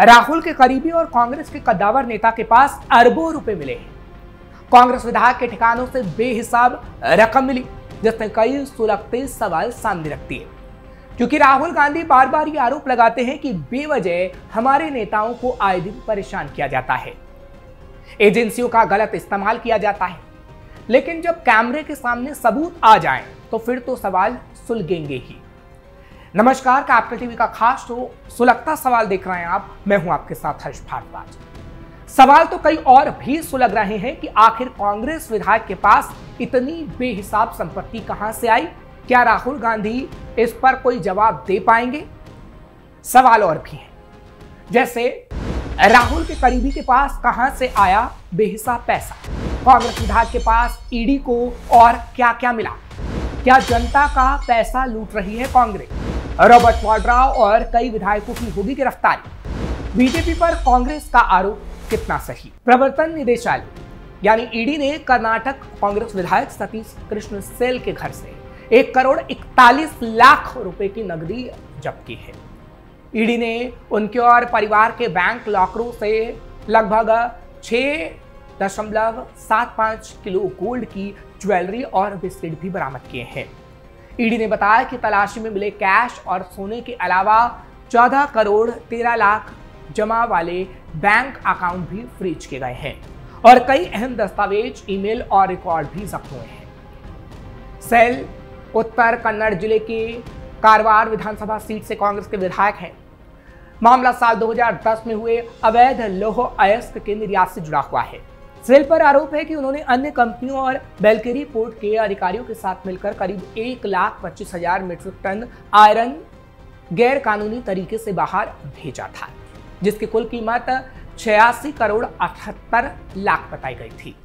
राहुल के करीबी और कांग्रेस के कद्दावर नेता के पास अरबों रुपए मिले हैं। कांग्रेस विधायक के ठिकानों से बेहिसाब रकम मिली, जिसने कई सुलगते सवाल सामने रखती है। क्योंकि राहुल गांधी बार बार ये आरोप लगाते हैं कि बेवजह हमारे नेताओं को आए दिन परेशान किया जाता है, एजेंसियों का गलत इस्तेमाल किया जाता है। लेकिन जब कैमरे के सामने सबूत आ जाएं, तो फिर तो सवाल सुलगेंगे ही। नमस्कार, कैपिटल टीवी का खास शो सुलगता सवाल देख रहे हैं आप। मैं हूं आपके साथ हर्ष भारद्वाज। सवाल तो कई और भी सुलग रहे हैं कि आखिर कांग्रेस विधायक के पास इतनी बेहिसाब संपत्ति कहां से आई। क्या राहुल गांधी इस पर कोई जवाब दे पाएंगे? सवाल और भी हैं, जैसे राहुल के करीबी के पास कहां से आया बेहिसाब पैसा, कांग्रेस विधायक के पास ईडी को और क्या क्या मिला, क्या जनता का पैसा लूट रही है कांग्रेस, रॉबर्ट वाड्रा और कई विधायकों की होगी गिरफ्तारी, बीजेपी पर कांग्रेस का आरोप कितना सही। प्रवर्तन निदेशालय यानी ईडी ने कर्नाटक कांग्रेस विधायक सतीश कृष्ण सेल के घर से 1,41,00,000 रुपए की नकदी जब्त की है। ईडी ने उनके और परिवार के बैंक लॉकरों से लगभग 6.75 किलो गोल्ड की ज्वेलरी और बिस्किट भी बरामद किए हैं। ईडी ने बताया कि तलाशी में मिले कैश और सोने के अलावा 14,13,00,000 जमा वाले बैंक अकाउंट भी फ्रीज किए गए हैं और कई अहम दस्तावेज, ईमेल और रिकॉर्ड भी जब्त हुए हैं। सेल उत्तर कन्नड़ जिले के कारवार विधानसभा सीट से कांग्रेस के विधायक हैं। मामला साल 2010 में हुए अवैध लौह अयस्क के निर्यात से जुड़ा हुआ है। सेल पर आरोप है कि उन्होंने अन्य कंपनियों और बेलकेरी पोर्ट के अधिकारियों के साथ मिलकर करीब 1,25,000 मीट्रिक टन आयरन गैर कानूनी तरीके से बाहर भेजा था, जिसकी कुल कीमत 86,78,00,000 बताई गई थी।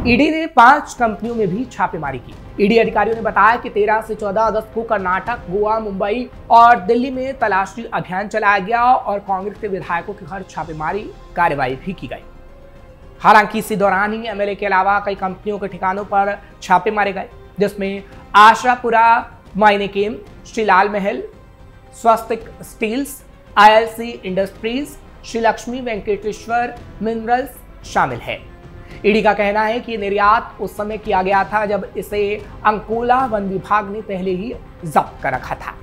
ईडी ने 5 कंपनियों में भी छापेमारी की। ईडी अधिकारियों ने बताया कि 13 से 14 अगस्त को कर्नाटक, गोवा, मुंबई और दिल्ली में तलाशी अभियान चलाया गया और कांग्रेस के विधायकों के घर छापेमारी कार्रवाई भी की गई। हालांकि इसी दौरान ही एमएलए के अलावा कई कंपनियों के ठिकानों पर छापे मारे गए, जिसमें Ashapura माइनिकेम, Shri Lal Mahal, Swastik steels, ILC industries, Shri Lakshmi Venkateshwara minerals शामिल है। ईडी का कहना है कि निर्यात उस समय किया गया था जब इसे अंकोला वन विभाग ने पहले ही जब्त कर रखा था।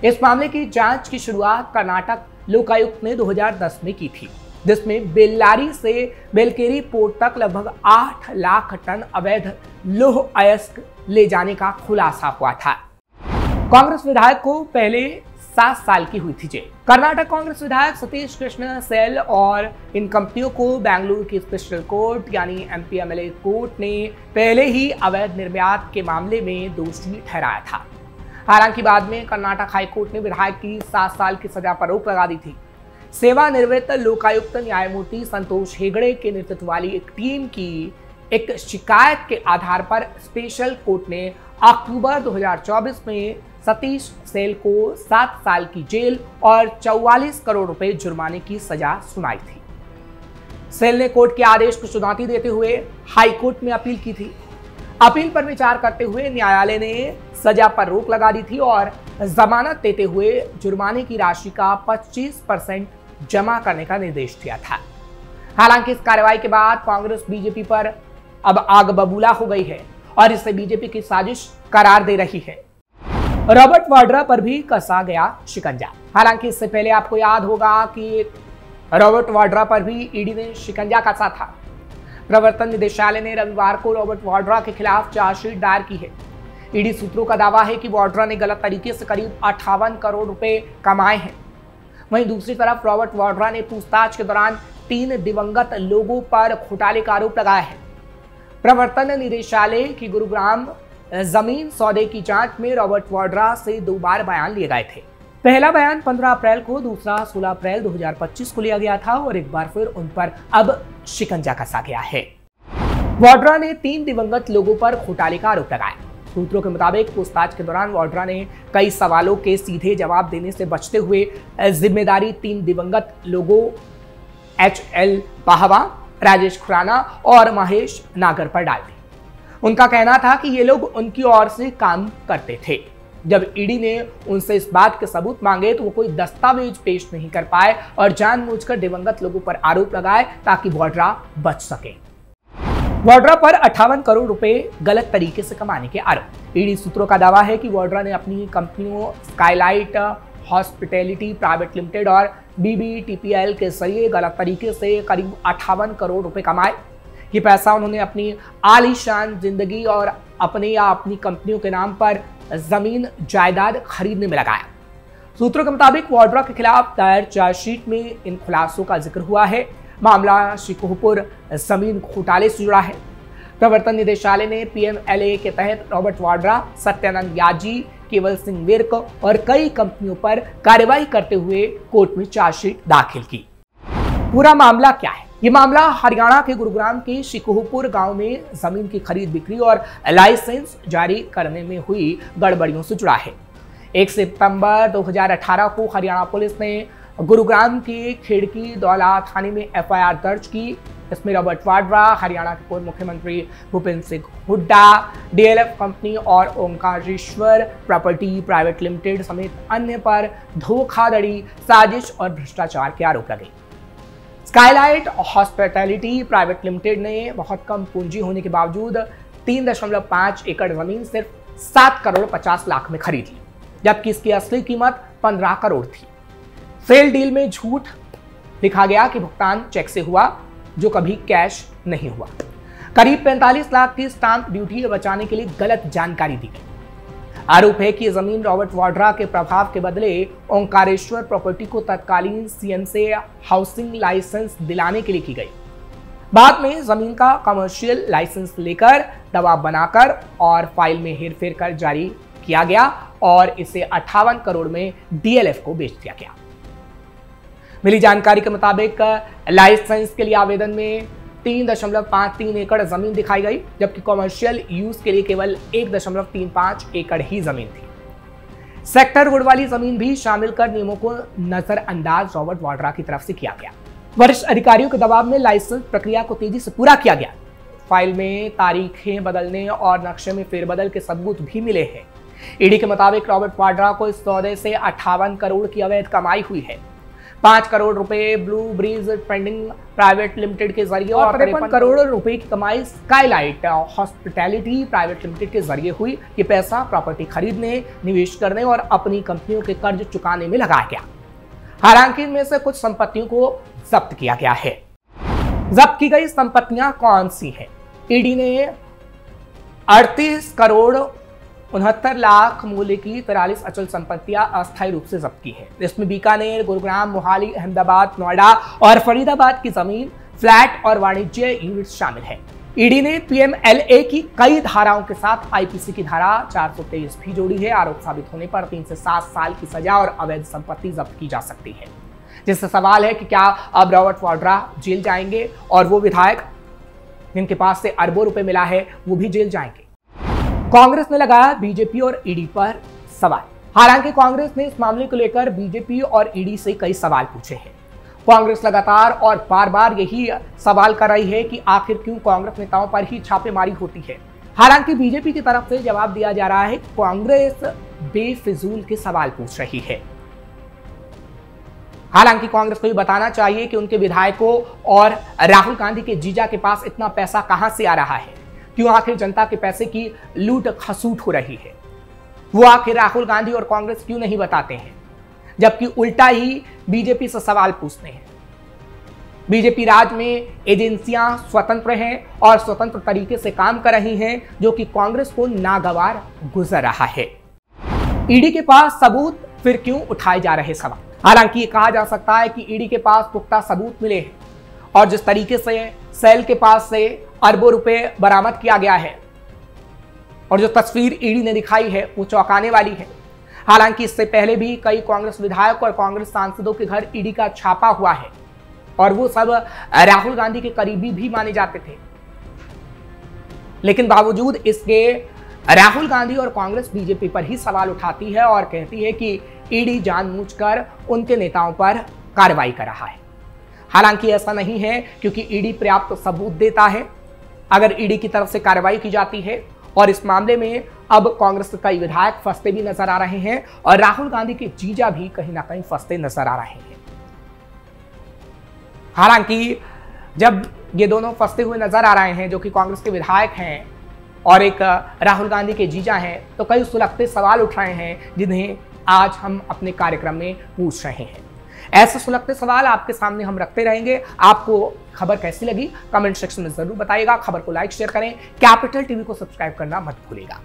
इस मामले की जांच की शुरुआत कर्नाटक लोकायुक्त ने 2010 में की थी, जिसमें बेल्लारी से बेलकेरी पोर्ट तक लगभग 8 लाख टन अवैध लौह अयस्क ले जाने का खुलासा हुआ था। कांग्रेस विधायक को पहले 7 साल की हुई थी जेल। कर्नाटक कांग्रेस विधायक सतीश कृष्ण सेल और इन कंपनियों को बेंगलुरु की स्पेशल कोर्ट यानी एमपीएमएलए कोर्ट ने पहले ही अवैध निर्यात के मामले में दोषी ठहराया था। हालांकि बाद में कर्नाटक हाईकोर्ट ने विधायक की 7 साल की सजा पर रोक लगा दी थी। सेवानिवृत्त लोकायुक्त न्यायमूर्ति संतोष हेगड़े के नेतृत्व वाली एक टीम की एक शिकायत के आधार पर स्पेशल कोर्ट ने अक्टूबर 2024 में सतीश सेल को 7 साल की जेल और 44 करोड़ रुपए जुर्माने की सजा सुनाई थी। सेल ने कोर्ट के आदेश को चुनौती देते हुए हाई कोर्ट में अपील की थी। अपील पर विचार करते हुए न्यायालय ने सजा पर रोक लगा दी थी और जमानत देते हुए जुर्माने की राशि का 25% जमा करने का निर्देश दिया था। हालांकि इस कार्रवाई के बाद कांग्रेस बीजेपी पर अब आग बबूला हो गई है और इसे बीजेपी की साजिश करार दे रही है। रॉबर्ट वाड्रा पर भी कसा गया शिकंजा। हालांकि इससे पहले आपको याद होगा कि रॉबर्ट वाड्रा पर भी ईडी ने शिकंजा कसा था। प्रवर्तन निदेशालय ने रविवार को रॉबर्ट वाड्रा के खिलाफ चार्जशीट दायर की है। ईडी सूत्रों का दावा है कि वाड्रा ने गलत तरीके से करीब 58 करोड़ रुपए कमाए हैं। वहीं दूसरी तरफ रॉबर्ट वाड्रा ने पूछताछ के दौरान 3 दिवंगत लोगों पर घोटाले का आरोप लगाया है। प्रवर्तन निदेशालय की गुरुग्राम जमीन सौदे की जांच में रॉबर्ट वाड्रा से 2 बार बयान लिए गए थे। पहला बयान 15 अप्रैल को, दूसरा 16 अप्रैल 2025 को लिया गया था और एक बार फिर उन पर अब शिकंजा कसा गया है। वाड्रा ने 3 दिवंगत लोगों पर घोटाले का आरोप लगाया। सूत्रों के मुताबिक पूछताछ के दौरान वाड्रा ने कई सवालों के सीधे जवाब देने से बचते हुए जिम्मेदारी 3 दिवंगत लोगों HL बाहवा, राजेश खुराना और महेश नागर पर डाल दी। उनका कहना था कि ये लोग उनकी ओर से काम करते थे। जब ईडी ने उनसे इस बात के सबूत मांगे तो वो कोई दस्तावेज पेश नहीं कर पाए और जानबूझकर दिवंगत लोगों पर आरोप लगाए ताकि वाड्रा बच सके। वाड्रा पर 58 करोड़ रुपए गलत तरीके से कमाने के आरोप। ईडी सूत्रों का दावा है कि वाड्रा ने अपनी कंपनियों स्काईलाइट हॉस्पिटैलिटी प्राइवेट लिमिटेड और BBTPL के जरिए गलत तरीके से करीब 58 करोड़ रुपए कमाए। ये पैसा उन्होंने अपनी आलीशान जिंदगी और अपने या अपनी कंपनियों के नाम पर जमीन जायदाद खरीदने में लगाया। सूत्रों के मुताबिक वाड्रा के खिलाफ दायर चार्जशीट में इन खुलासों का जिक्र हुआ है। मामला शिकोहपुर जमीन घोटाले से जुड़ा है। प्रवर्तन निदेशालय ने PMLA के तहत रॉबर्ट वाड्रा, सत्यानंद याजी, केवल सिंह विर्क और कई कंपनियों पर कार्रवाई करते हुए कोर्ट में चार्जशीट दाखिल की। पूरा मामला क्या है? ये मामला हरियाणा के गुरुग्राम के शिकोहपुर गांव में जमीन की खरीद बिक्री और लाइसेंस जारी करने में हुई गड़बड़ियों से जुड़ा है। 1 सितंबर 2018 को हरियाणा पुलिस ने गुरुग्राम के खेड़की दौला थाने में FIR दर्ज की। इसमें रॉबर्ट वाड्रा, हरियाणा के पूर्व मुख्यमंत्री भूपेंद्र सिंह हुड्डा, DLF कंपनी और ओंकारेश्वर प्रॉपर्टी प्राइवेट लिमिटेड समेत अन्य पर धोखाधड़ी, साजिश और भ्रष्टाचार के आरोप लगे। स्काईलाइट हॉस्पिटैलिटी प्राइवेट लिमिटेड ने बहुत कम पूंजी होने के बावजूद 3.5 एकड़ जमीन सिर्फ 7 करोड़ 50 लाख में खरीद ली, जबकि इसकी असली कीमत 15 करोड़ थी। सेल डील में झूठ लिखा गया कि भुगतान चेक से हुआ, जो कभी कैश नहीं हुआ। करीब 45 लाख की स्टाम्प ड्यूटी बचाने के लिए गलत जानकारी दी गई। आरोप है कि जमीन रॉबर्ट वाड्रा के प्रभाव के बदले ओंकारेश्वर प्रॉपर्टी को तत्कालीन CM से हाउसिंग लाइसेंस दिलाने के लिए की गई। बाद में जमीन का कमर्शियल लाइसेंस लेकर, दबाव बनाकर और फाइल में हेरफेर कर जारी किया गया और इसे 58 करोड़ में DLF को बेच दिया गया। मिली जानकारी के मुताबिक लाइसेंस के लिए आवेदन में 3.53 एकड़ जमीन दिखाई गई, जबकि कॉमर्शियल यूज के लिए केवल 1.35 एकड़ ही जमीन थी। सेक्टर गुड वाली जमीन भी शामिल कर नियमों को नजरअंदाज रॉबर्ट वाड्रा की तरफ से किया गया। वरिष्ठ अधिकारियों के दबाव में लाइसेंस प्रक्रिया को तेजी से पूरा किया गया। फाइल में तारीखें बदलने और नक्शे में फेरबदल के सबूत भी मिले हैं। ईडी के मुताबिक रॉबर्ट वाड्रा को इस सौदे से 58 करोड़ की अवैध कमाई हुई है। 5 करोड़ रुपए Blue Breeze Trading Private Limited के जरिए और 53 करोड़ रुपए की कमाई स्काईलाइट हॉस्पिटैलिटी प्राइवेट लिमिटेड के जरिए हुई। ये पैसा प्रॉपर्टी खरीदने, निवेश करने और अपनी कंपनियों के कर्ज चुकाने में लगाया गया। हालांकि इनमें से कुछ संपत्तियों को जब्त किया गया है। जब्त की गई संपत्तियां कौन सी हैं? ईडी ने 38 करोड़ 69 लाख मूल्य की 43 अचल संपत्तियां अस्थायी रूप से जब्त की है। इसमें बीकानेर, गुरुग्राम, मोहाली, अहमदाबाद, नोएडा और फरीदाबाद की जमीन, फ्लैट और वाणिज्य यूनिट्स शामिल है। ईडी ने PMLA की कई धाराओं के साथ IPC की धारा 423 भी जोड़ी है। आरोप साबित होने पर 3 से 7 साल की सजा और अवैध संपत्ति जब्त की जा सकती है। जिससे सवाल है कि क्या अब रॉबर्ट वाड्रा जेल जाएंगे और वो विधायक जिनके पास से अरबों रुपए मिला है वो भी जेल जाएंगे? कांग्रेस ने लगाया बीजेपी और ईडी पर सवाल। हालांकि कांग्रेस ने इस मामले को लेकर बीजेपी और ईडी से कई सवाल पूछे हैं। कांग्रेस लगातार और बार बार यही सवाल कर रही है कि आखिर क्यों कांग्रेस नेताओं पर ही छापेमारी होती है। हालांकि बीजेपी की तरफ से जवाब दिया जा रहा है कि कांग्रेस बेफिजूल के सवाल पूछ रही है। हालांकि कांग्रेस को ये बताना चाहिए कि उनके विधायकों और राहुल गांधी के जीजा के पास इतना पैसा कहां से आ रहा है, क्यों आखिर जनता के पैसे की लूट खसूट हो रही है। वो आखिर राहुल गांधी और कांग्रेस क्यों नहीं बताते हैं, जबकि उल्टा ही बीजेपी से सवाल पूछते हैं। बीजेपी राज में एजेंसियां स्वतंत्र हैं और स्वतंत्र तरीके से काम कर रही हैं, जो कि कांग्रेस को नागवार गुजर रहा है। ईडी के पास सबूत, फिर क्यों उठाए जा रहे सवाल? हालांकि ये कहा जा सकता है कि ईडी के पास पुख्ता सबूत मिले हैं और जिस तरीके से सेल के पास से अरबों रुपए बरामद किया गया है और जो तस्वीर ईडी ने दिखाई है वो चौंकाने वाली है। हालांकि इससे पहले भी कई कांग्रेस विधायक और कांग्रेस सांसदों के घर ईडी का छापा हुआ है और वो सब राहुल गांधी के करीबी भी माने जाते थे। लेकिन बावजूद इसके राहुल गांधी और कांग्रेस बीजेपी पर ही सवाल उठाती है और कहती है कि ईडी जानबूझकर उनके नेताओं पर कार्रवाई कर रहा है। हालांकि ऐसा नहीं है, क्योंकि ईडी पर्याप्त सबूत देता है। अगर ईडी की तरफ से कार्रवाई की जाती है और इस मामले में अब कांग्रेस के कई विधायक फंसते भी नजर आ रहे हैं और राहुल गांधी के जीजा भी कहीं ना कहीं फंसते नजर आ रहे हैं। हालांकि जब ये दोनों फंसते हुए नजर आ रहे हैं, जो कि कांग्रेस के विधायक हैं और एक राहुल गांधी के जीजा हैं, तो कई सुलगते सवाल उठ रहे हैं जिन्हें आज हम अपने कार्यक्रम में पूछ रहे हैं। ऐसे सुलगते सवाल आपके सामने हम रखते रहेंगे। आपको खबर कैसी लगी कमेंट सेक्शन में जरूर बताइएगा। खबर को लाइक शेयर करें, कैपिटल टीवी को सब्सक्राइब करना मत भूलिएगा।